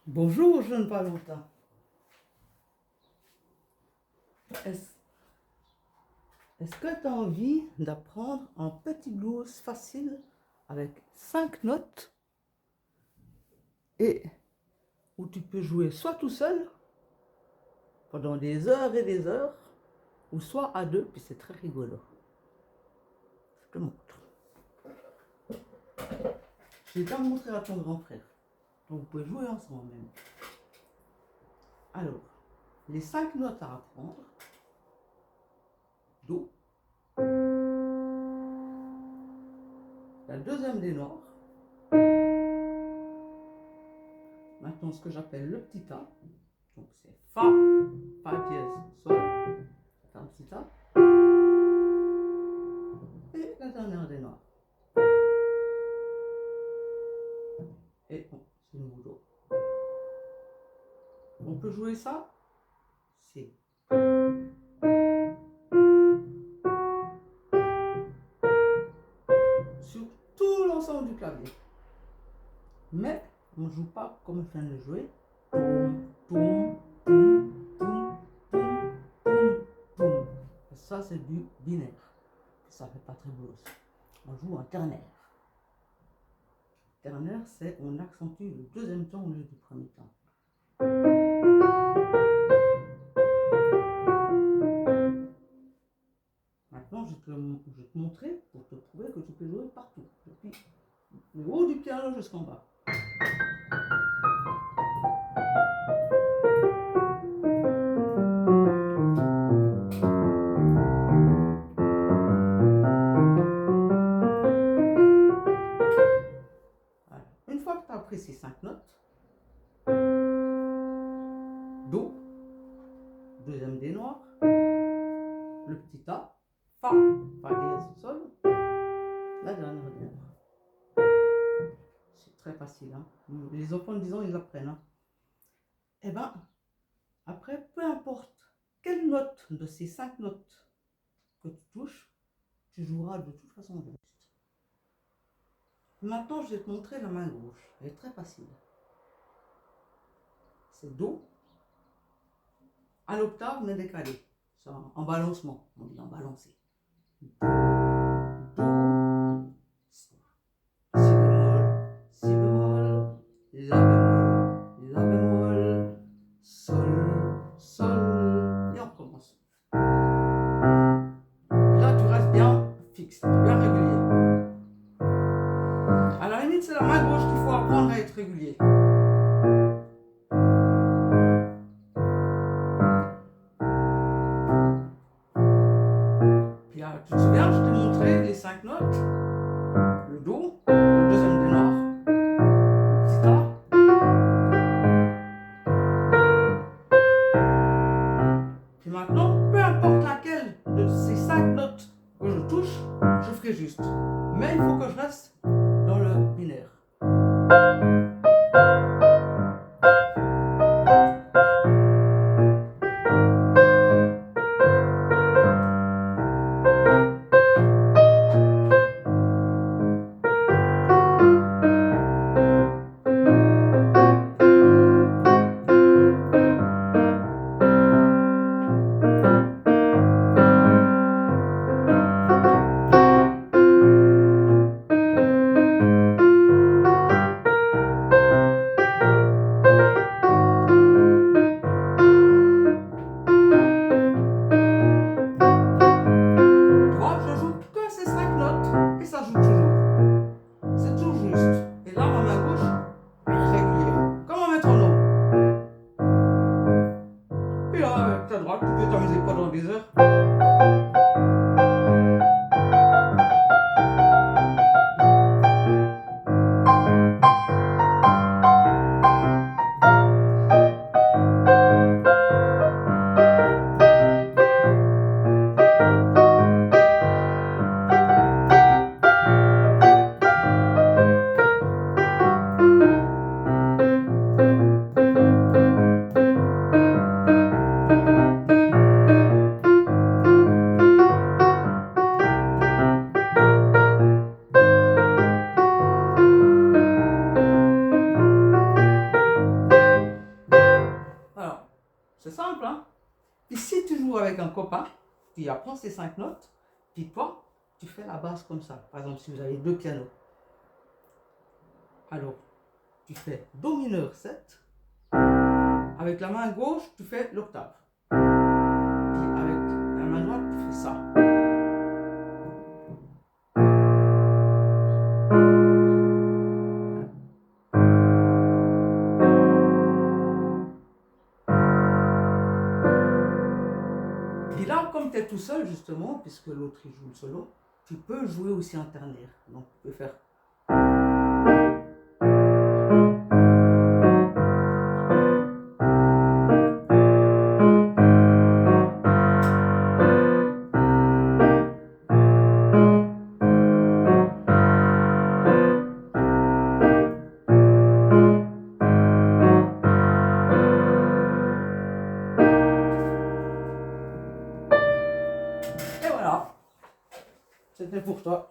Bonjour, jeune Valentin. Est-ce est-ce que tu as envie d'apprendre un petit blues facile avec 5 notes et où tu peux jouer soit tout seul pendant des heures et des heures, ou soit à deux, puis c'est très rigolo. Je te montre. Je vais déjà montrer à ton grand frère. Donc vous pouvez jouer ensemble même. Alors, les 5 notes à apprendre. Do. La deuxième des noirs. Maintenant, ce que j'appelle le petit A. Donc c'est Fa, Fa dièse, Sol. Fa, petit A. Et la dernière des noirs. Et bon, c'est le Do. On peut jouer ça. C'est sur tout l'ensemble du clavier. Mais on ne joue pas comme je viens de jouer. Toum, toum, toum, toum, toum, toum, toum. Ça, c'est du binaire. Ça ne fait pas très blues. On joue en ternaire. Ternaire, c'est on accentue le deuxième temps au lieu du premier temps. Maintenant, je vais te montrer pour te prouver que tu peux jouer partout, depuis le haut du piano jusqu'en bas. Voilà. Une fois que tu as appris ces 5 notes, Do, deuxième des noirs, le petit A, Fa, Fa dièse, Sol, la dernière des noirs. C'est très facile, hein. Les enfants de 10 ans, ils apprennent, hein. Et bien, après, peu importe quelle note de ces 5 notes que tu touches, tu joueras de toute façon juste. Maintenant, je vais te montrer la main gauche. Elle est très facile. C'est Do à l'octave mais décalé. C'est en balancement. On dit en balancé. Do, si bémol, la bémol, sol, sol. Et on commence. Là, tu restes bien fixe, bien régulier. À la limite, c'est la main gauche qu'il faut apprendre à être régulier. Puis là, tu te souviens, je t'ai montré les 5 notes. Le Do, le deuxième des noirs, le petit A. Puis maintenant, peu importe laquelle de ces 5 notes que je touche, je ferai juste. Mais il faut que je reste dans le binaire. Puis si tu joues avec un copain, tu apprends ces 5 notes, puis toi, tu fais la basse comme ça. Par exemple, si vous avez 2 pianos. Alors, tu fais Do mineur 7. Avec la main gauche, tu fais l'octave. Puis avec la main droite, tu fais ça. Puis là, comme tu es tout seul, justement, puisque l'autre il joue le solo, tu peux jouer aussi en ternaire. Donc, tu peux faire. Et voilà, c'était pour toi.